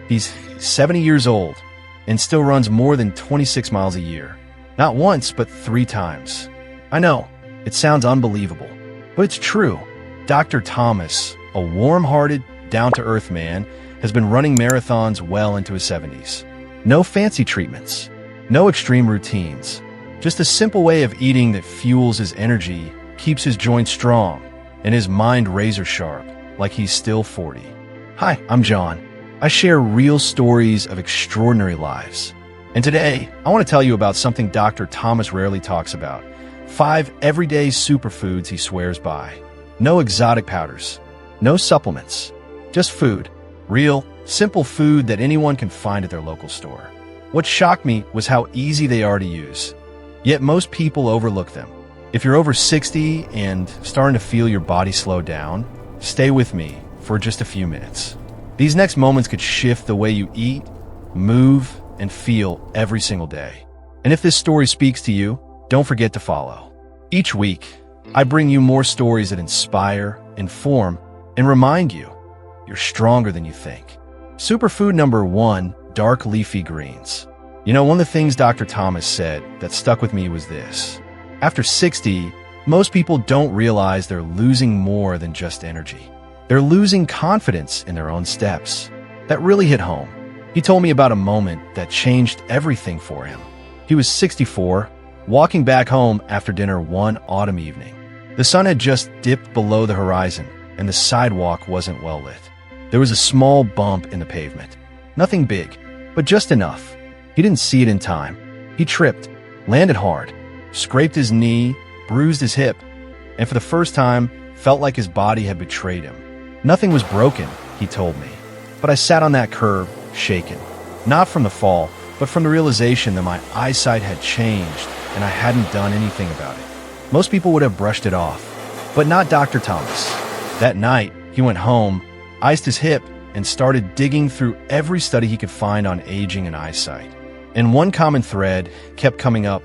He's 70 years old and still runs more than 26 miles a year. Not once, but 3 times. I know, it sounds unbelievable, but it's true. Dr. Thomas, a warm-hearted, down-to-earth man, has been running marathons well into his 70s. No fancy treatments, no extreme routines, just a simple way of eating that fuels his energy, keeps his joints strong, and his mind razor-sharp, like he's still 40. Hi, I'm John. I share real stories of extraordinary lives. And today, I want to tell you about something Dr. Thomas rarely talks about. 5 everyday superfoods he swears by. No exotic powders, no supplements, just food. Real, simple food that anyone can find at their local store. What shocked me was how easy they are to use. Yet most people overlook them. If you're over 60 and starting to feel your body slow down, stay with me for just a few minutes. These next moments could shift the way you eat, move, and feel every single day. And if this story speaks to you, don't forget to follow. Each week, I bring you more stories that inspire, inform, and remind you you're stronger than you think. Superfood number 1, dark leafy greens. You know, one of the things Dr. Thomas said that stuck with me was this. After 60, most people don't realize they're losing more than just energy. They're losing confidence in their own steps. That really hit home. He told me about a moment that changed everything for him. He was 64, walking back home after dinner one autumn evening. The sun had just dipped below the horizon, and the sidewalk wasn't well lit. There was a small bump in the pavement. Nothing big, but just enough. He didn't see it in time. He tripped, landed hard, scraped his knee, bruised his hip, and for the first time, felt like his body had betrayed him. Nothing was broken, he told me, but I sat on that curb, shaken. Not from the fall, but from the realization that my eyesight had changed and I hadn't done anything about it. Most people would have brushed it off, but not Dr. Thomas. That night, he went home, iced his hip, and started digging through every study he could find on aging and eyesight. And one common thread kept coming up: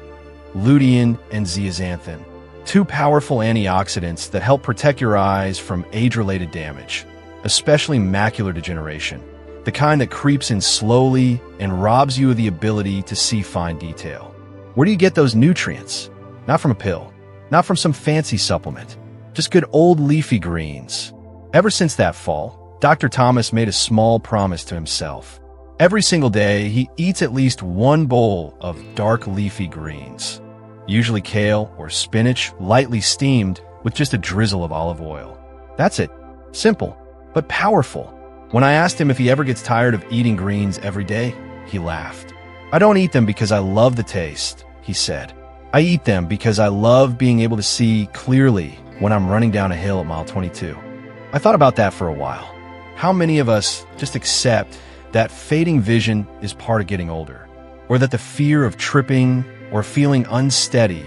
lutein and zeaxanthin, 2 powerful antioxidants that help protect your eyes from age-related damage, especially macular degeneration, the kind that creeps in slowly and robs you of the ability to see fine detail. Where do you get those nutrients? Not from a pill, not from some fancy supplement, just good old leafy greens. Ever since that fall, Dr. Thomas made a small promise to himself. Every single day, he eats at least 1 bowl of dark leafy greens, usually kale or spinach, lightly steamed with just a drizzle of olive oil. That's it. Simple, but powerful. When I asked him if he ever gets tired of eating greens every day, he laughed. I don't eat them because I love the taste, he said. I eat them because I love being able to see clearly when I'm running down a hill at mile 22. I thought about that for a while. How many of us just accept that fading vision is part of getting older, or that the fear of tripping or feeling unsteady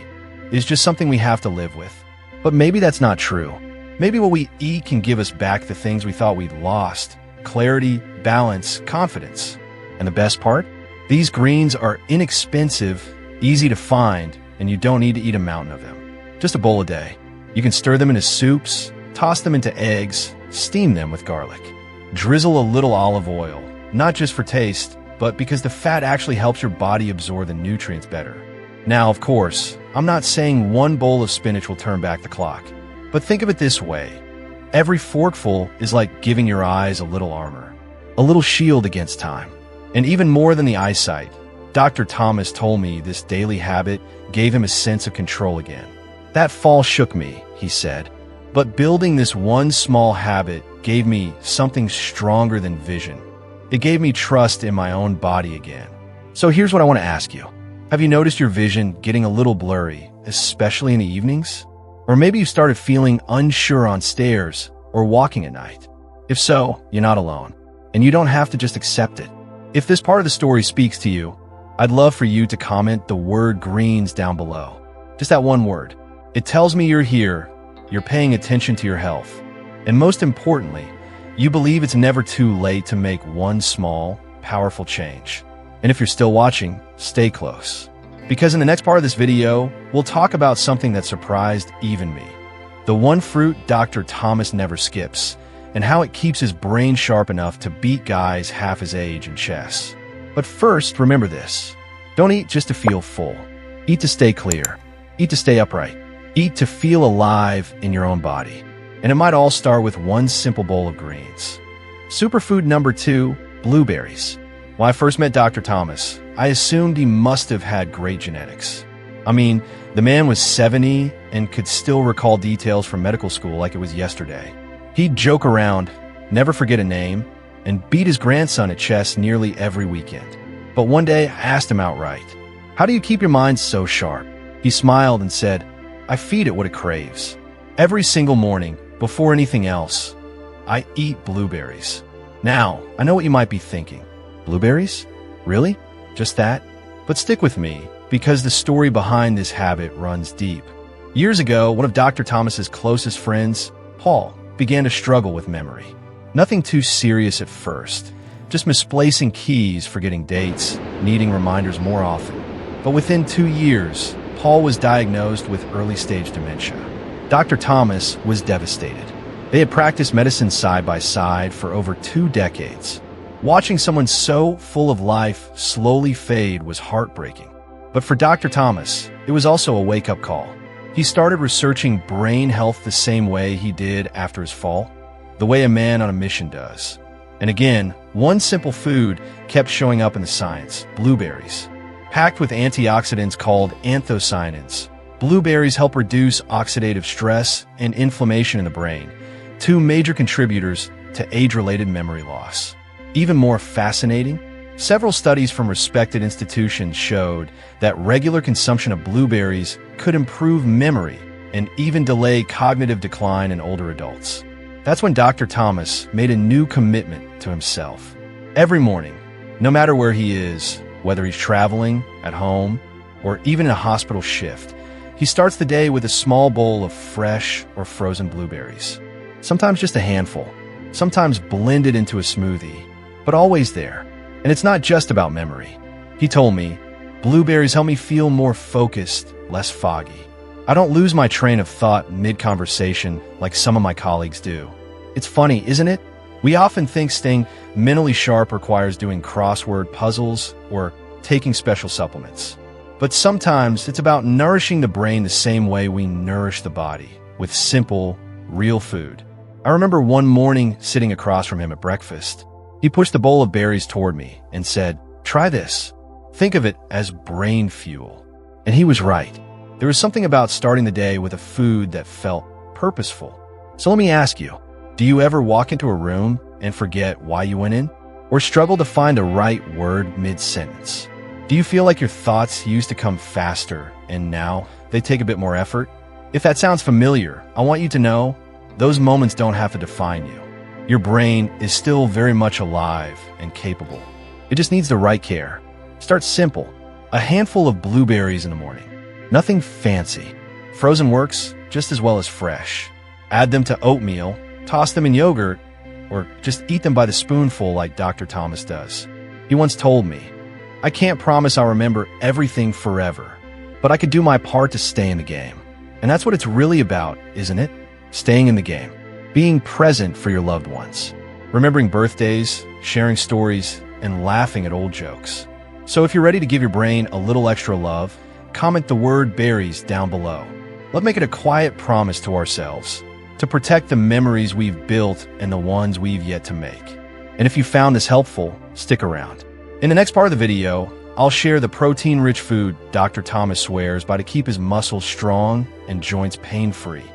is just something we have to live with? But maybe that's not true. Maybe what we eat can give us back the things we thought we'd lost: clarity, balance, confidence. And the best part? These greens are inexpensive, easy to find, and you don't need to eat a mountain of them. Just a bowl a day. You can stir them into soups, toss them into eggs, steam them with garlic. Drizzle a little olive oil, not just for taste, but because the fat actually helps your body absorb the nutrients better. Now, of course, I'm not saying 1 bowl of spinach will turn back the clock, but think of it this way. Every forkful is like giving your eyes a little armor, a little shield against time. And even more than the eyesight, Dr. Thomas told me this daily habit gave him a sense of control again. That fall shook me, he said, but building this one small habit gave me something stronger than vision. It gave me trust in my own body again. So here's what I want to ask you. Have you noticed your vision getting a little blurry, especially in the evenings? Or maybe you started feeling unsure on stairs or walking at night. If so, you're not alone, and you don't have to just accept it. If this part of the story speaks to you, I'd love for you to comment the word greens down below. Just that one word. It tells me you're here, you're paying attention to your health, and most importantly, you believe it's never too late to make one small, powerful change. And if you're still watching, stay close. Because in the next part of this video, we'll talk about something that surprised even me. The one fruit Dr. Thomas never skips, and how it keeps his brain sharp enough to beat guys half his age in chess. But first, remember this. Don't eat just to feel full. Eat to stay clear. Eat to stay upright. Eat to feel alive in your own body. And it might all start with one simple bowl of greens. Superfood number 2, blueberries. When I first met Dr. Thomas, I assumed he must have had great genetics. I mean, the man was 70 and could still recall details from medical school like it was yesterday. He'd joke around, never forget a name, and beat his grandson at chess nearly every weekend. But one day, I asked him outright, "How do you keep your mind so sharp?" He smiled and said, "I feed it what it craves. Every single morning, before anything else, I eat blueberries." Now, I know what you might be thinking. Blueberries? Really? Just that? But stick with me, because the story behind this habit runs deep. Years ago, one of Dr. Thomas's closest friends, Paul, began to struggle with memory. Nothing too serious at first, just misplacing keys, forgetting dates, needing reminders more often. But within 2 years, Paul was diagnosed with early-stage dementia. Dr. Thomas was devastated. They had practiced medicine side by side for over 2 decades. Watching someone so full of life slowly fade was heartbreaking. But for Dr. Thomas, it was also a wake-up call. He started researching brain health the same way he did after his fall, the way a man on a mission does. And again, one simple food kept showing up in the science: blueberries. Packed with antioxidants called anthocyanins, blueberries help reduce oxidative stress and inflammation in the brain, 2 major contributors to age-related memory loss. Even more fascinating, several studies from respected institutions showed that regular consumption of blueberries could improve memory and even delay cognitive decline in older adults. That's when Dr. Thomas made a new commitment to himself. Every morning, no matter where he is, whether he's traveling, at home, or even in a hospital shift, he starts the day with a small bowl of fresh or frozen blueberries. Sometimes just a handful, sometimes blended into a smoothie, but always there. And it's not just about memory. He told me, "Blueberries help me feel more focused, less foggy. I don't lose my train of thought mid-conversation like some of my colleagues do." It's funny, isn't it? We often think staying mentally sharp requires doing crossword puzzles or taking special supplements. But sometimes it's about nourishing the brain the same way we nourish the body, with simple, real food. I remember one morning sitting across from him at breakfast. He pushed a bowl of berries toward me and said, "Try this. Think of it as brain fuel." And he was right. There was something about starting the day with a food that felt purposeful. So let me ask you, do you ever walk into a room and forget why you went in? Or struggle to find the right word mid-sentence? Do you feel like your thoughts used to come faster and now they take a bit more effort? If that sounds familiar, I want you to know those moments don't have to define you. Your brain is still very much alive and capable. It just needs the right care. Start simple. A handful of blueberries in the morning. Nothing fancy. Frozen works just as well as fresh. Add them to oatmeal, toss them in yogurt, or just eat them by the spoonful like Dr. Thomas does. He once told me, "I can't promise I'll remember everything forever, but I could do my part to stay in the game." And that's what it's really about, isn't it? Staying in the game. Being present for your loved ones. Remembering birthdays, sharing stories, and laughing at old jokes. So if you're ready to give your brain a little extra love, comment the word berries down below. Let's make it a quiet promise to ourselves to protect the memories we've built and the ones we've yet to make. And if you found this helpful, stick around. In the next part of the video, I'll share the protein-rich food Dr. Thomas swears by to keep his muscles strong and joints pain-free,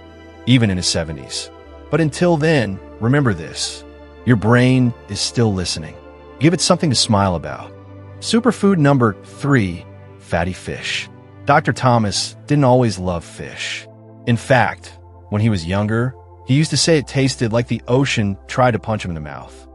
even in his 70s. But until then, remember this. Your brain is still listening. Give it something to smile about. Superfood number 3, fatty fish. Dr. Thomas didn't always love fish. In fact, when he was younger, he used to say it tasted like the ocean tried to punch him in the mouth.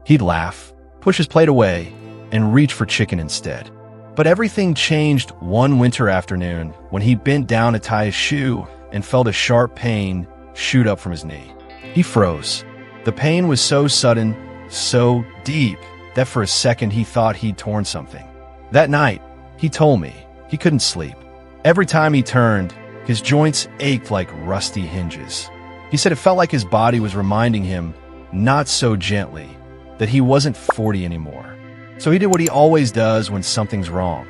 He'd laugh, push his plate away, and reach for chicken instead. But everything changed one winter afternoon when he bent down to tie his shoe and felt a sharp pain shoot up from his knee. He froze. The pain was so sudden, so deep, that for a second he thought he'd torn something. That night, he told me he couldn't sleep. Every time he turned, his joints ached like rusty hinges. He said it felt like his body was reminding him, not so gently, that he wasn't 40 anymore. So he did what he always does when something's wrong.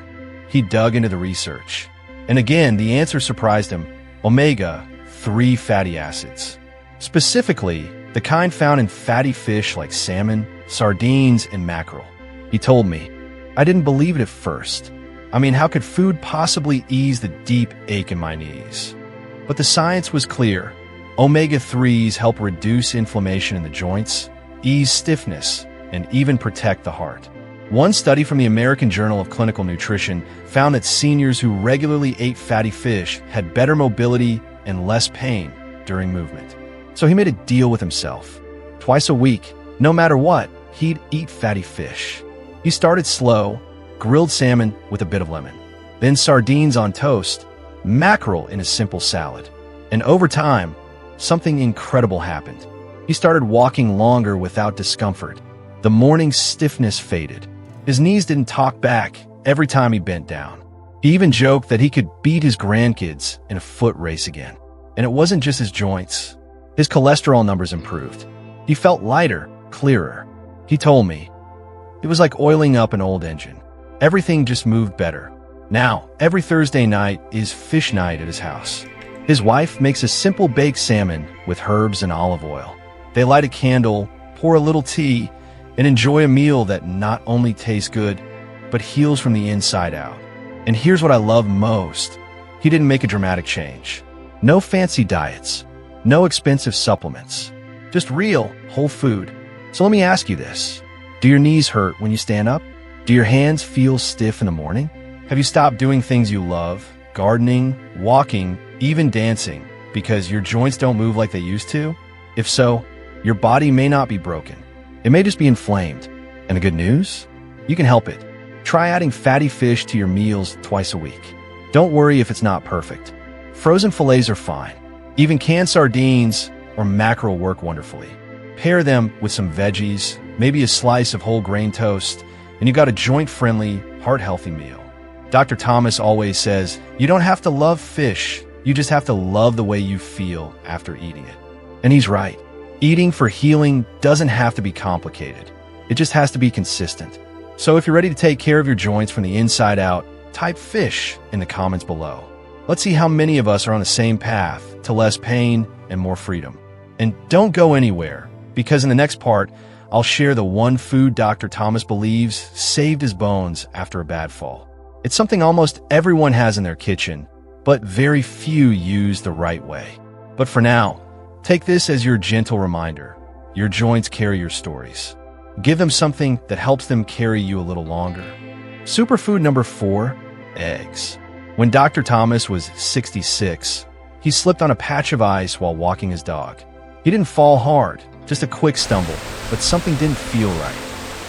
He dug into the research. And again, the answer surprised him: omega-3 fatty acids. Specifically, the kind found in fatty fish like salmon, sardines, and mackerel. He told me, I didn't believe it at first. I mean, how could food possibly ease the deep ache in my knees? But the science was clear. Omega-3s help reduce inflammation in the joints, ease stiffness, and even protect the heart. One study from the American Journal of Clinical Nutrition found that seniors who regularly ate fatty fish had better mobility and less pain during movement. So he made a deal with himself. Twice a week, no matter what, he'd eat fatty fish. He started slow: grilled salmon with a bit of lemon, then sardines on toast, mackerel in a simple salad. And over time, something incredible happened. He started walking longer without discomfort. The morning stiffness faded. His knees didn't talk back every time he bent down. He even joked that he could beat his grandkids in a foot race again. And it wasn't just his joints. His cholesterol numbers improved. He felt lighter, clearer. He told me, it was like oiling up an old engine. Everything just moved better. Now, every Thursday night is fish night at his house. His wife makes a simple baked salmon with herbs and olive oil. They light a candle, pour a little tea, and enjoy a meal that not only tastes good, but heals from the inside out. And here's what I love most. He didn't make a dramatic change. No fancy diets. No expensive supplements. Just real, whole food. So let me ask you this. Do your knees hurt when you stand up? Do your hands feel stiff in the morning? Have you stopped doing things you love, gardening, walking, even dancing, because your joints don't move like they used to? If so, your body may not be broken. It may just be inflamed. And the good news? You can help it. Try adding fatty fish to your meals twice a week. Don't worry if it's not perfect. Frozen fillets are fine. Even canned sardines or mackerel work wonderfully. Pair them with some veggies, maybe a slice of whole grain toast, and you've got a joint-friendly, heart-healthy meal. Dr. Thomas always says, you don't have to love fish, you just have to love the way you feel after eating it. And he's right. Eating for healing doesn't have to be complicated. It just has to be consistent. So if you're ready to take care of your joints from the inside out, type fish in the comments below. Let's see how many of us are on the same path to less pain and more freedom. And don't go anywhere, because in the next part, I'll share the one food Dr. Thomas believes saved his bones after a bad fall. It's something almost everyone has in their kitchen, but very few use the right way. But for now, take this as your gentle reminder. Your joints carry your stories. Give them something that helps them carry you a little longer. Superfood number 4, eggs. When Dr. Thomas was 66, he slipped on a patch of ice while walking his dog. He didn't fall hard, just a quick stumble, but something didn't feel right.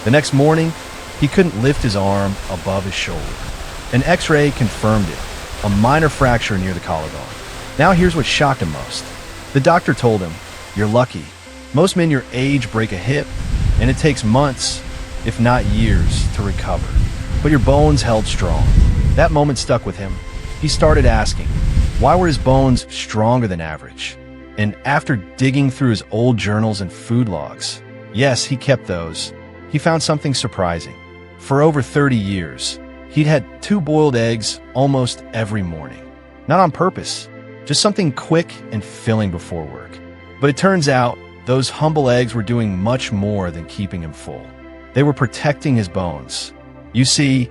The next morning, he couldn't lift his arm above his shoulder. An X-ray confirmed it, a minor fracture near the collarbone. Now here's what shocked him most. The doctor told him, you're lucky. Most men your age break a hip, and it takes months, if not years, to recover. But your bones held strong. That moment stuck with him. He started asking, why were his bones stronger than average? And after digging through his old journals and food logs, yes, he kept those, he found something surprising. For over 30 years, he'd had 2 boiled eggs almost every morning. Not on purpose, just something quick and filling before work. But it turns out, those humble eggs were doing much more than keeping him full. They were protecting his bones. You see,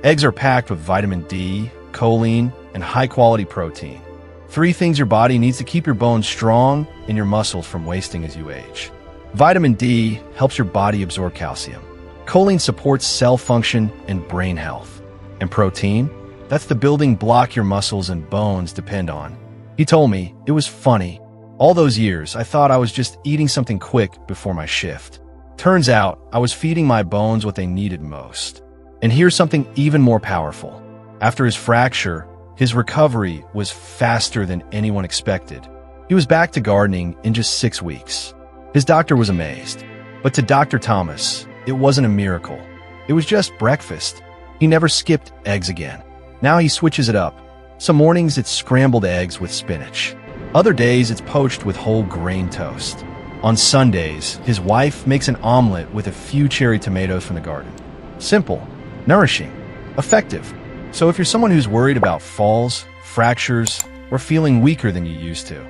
eggs are packed with vitamin D, choline, and high-quality protein. 3 things your body needs to keep your bones strong and your muscles from wasting as you age. Vitamin D helps your body absorb calcium. Choline supports cell function and brain health. And protein? That's the building block your muscles and bones depend on. He told me, it was funny. All those years, I thought I was just eating something quick before my shift. Turns out, I was feeding my bones what they needed most. And here's something even more powerful. After his fracture, his recovery was faster than anyone expected. He was back to gardening in just 6 weeks. His doctor was amazed. But to Dr. Thomas, it wasn't a miracle. It was just breakfast. He never skipped eggs again. Now he switches it up. Some mornings it's scrambled eggs with spinach. Other days it's poached with whole grain toast. On Sundays, his wife makes an omelet with a few cherry tomatoes from the garden. Simple, nourishing, effective. So if you're someone who's worried about falls, fractures, or feeling weaker than you used to,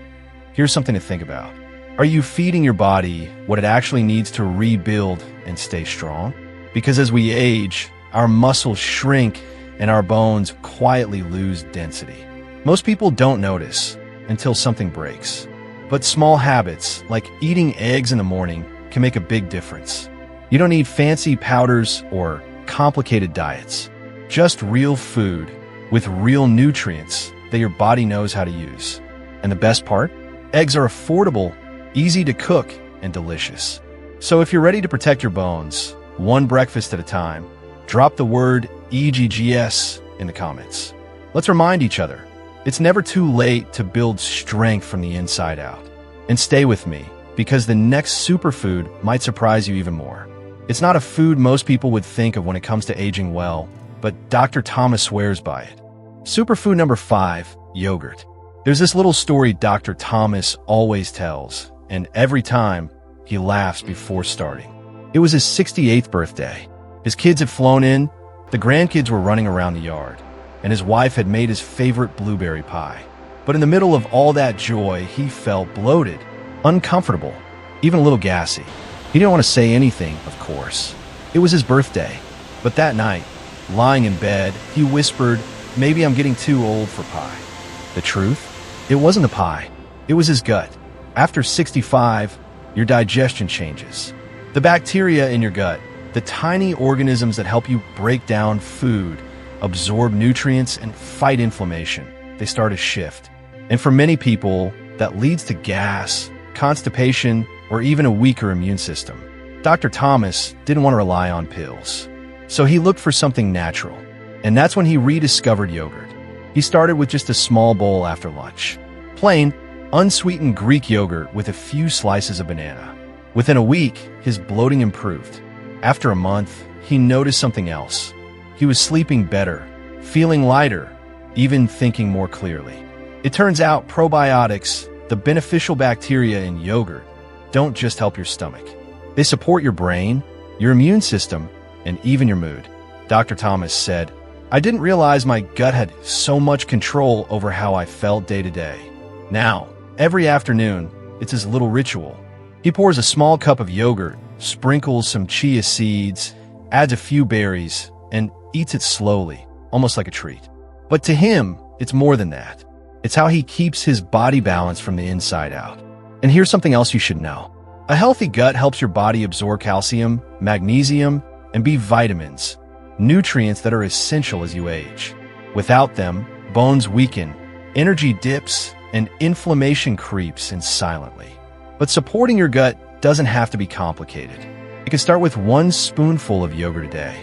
here's something to think about. Are you feeding your body what it actually needs to rebuild and stay strong? Because as we age, our muscles shrink and our bones quietly lose density. Most people don't notice until something breaks. But small habits, like eating eggs in the morning, can make a big difference. You don't need fancy powders or complicated diets. Just real food with real nutrients that your body knows how to use. And the best part? Eggs are affordable, easy to cook, and delicious. So if you're ready to protect your bones, one breakfast at a time, drop the word EGGS in the comments. Let's remind each other, it's never too late to build strength from the inside out. And stay with me, because the next superfood might surprise you even more. It's not a food most people would think of when it comes to aging well, but Dr. Thomas swears by it. Superfood number 5, yogurt. There's this little story Dr. Thomas always tells, and every time, he laughs before starting. It was his 68th birthday. His kids had flown in, the grandkids were running around the yard, and his wife had made his favorite blueberry pie. But in the middle of all that joy, he felt bloated, uncomfortable, even a little gassy. He didn't want to say anything, of course. It was his birthday. But that night, lying in bed, he whispered, "Maybe I'm getting too old for pie." The truth? It wasn't the pie. It was his gut. After 65, your digestion changes. The bacteria in your gut, the tiny organisms that help you break down food, absorb nutrients, and fight inflammation, they start to shift. And for many people, that leads to gas, constipation, or even a weaker immune system. Dr. Thomas didn't want to rely on pills. So he looked for something natural. And that's when he rediscovered yogurt. He started with just a small bowl after lunch. Plain, unsweetened Greek yogurt with a few slices of banana. Within a week, his bloating improved. After a month, he noticed something else. He was sleeping better, feeling lighter, even thinking more clearly. It turns out probiotics, the beneficial bacteria in yogurt, don't just help your stomach. They support your brain, your immune system, and even your mood. Dr. Thomas said, "I didn't realize my gut had so much control over how I felt day to day. Now, every afternoon, it's his little ritual. He pours a small cup of yogurt, sprinkles some chia seeds, adds a few berries, and eats it slowly, almost like a treat. But to him, it's more than that. It's how he keeps his body balanced from the inside out. And here's something else you should know. A healthy gut helps your body absorb calcium, magnesium, and B vitamins, nutrients that are essential as you age. Without them, bones weaken, energy dips, and inflammation creeps in silently. But supporting your gut doesn't have to be complicated. You can start with 1 spoonful of yogurt a day.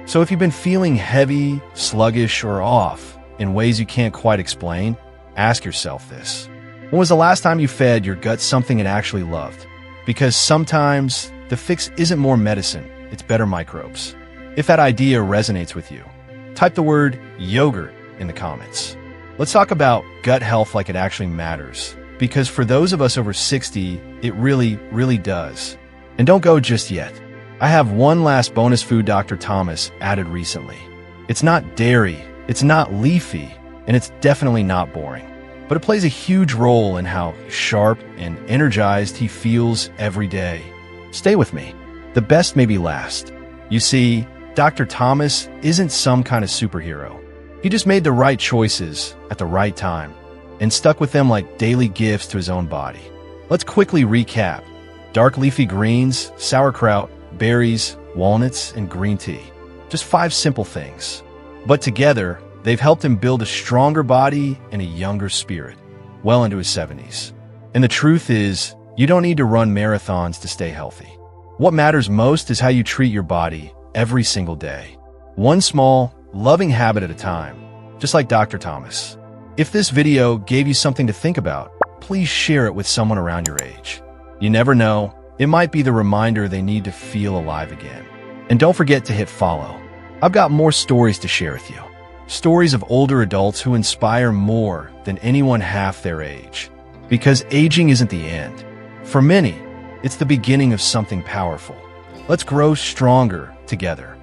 So if you've been feeling heavy, sluggish, or off in ways you can't quite explain, ask yourself this. When was the last time you fed your gut something it actually loved? Because sometimes the fix isn't more medicine, it's better microbes. If that idea resonates with you, type the word yogurt in the comments. Let's talk about gut health like it actually matters. Because for those of us over 60, it really, really does. And don't go just yet. I have one last bonus food Dr. Thomas added recently. It's not dairy, it's not leafy, and it's definitely not boring. But it plays a huge role in how sharp and energized he feels every day. Stay with me. The best may be last. You see, Dr. Thomas isn't some kind of superhero. He just made the right choices at the right time and stuck with them like daily gifts to his own body. Let's quickly recap. Dark leafy greens, sauerkraut, berries, walnuts, and green tea. Just 5 simple things. But together, they've helped him build a stronger body and a younger spirit, well into his 70s. And the truth is, you don't need to run marathons to stay healthy. What matters most is how you treat your body every single day. One small, loving habit at a time, just like Dr. Thomas. If this video gave you something to think about, please share it with someone around your age. You never know, it might be the reminder they need to feel alive again. And don't forget to hit follow. I've got more stories to share with you. Stories of older adults who inspire more than anyone half their age. Because aging isn't the end. For many, It's the beginning of something powerful. Let's grow stronger together.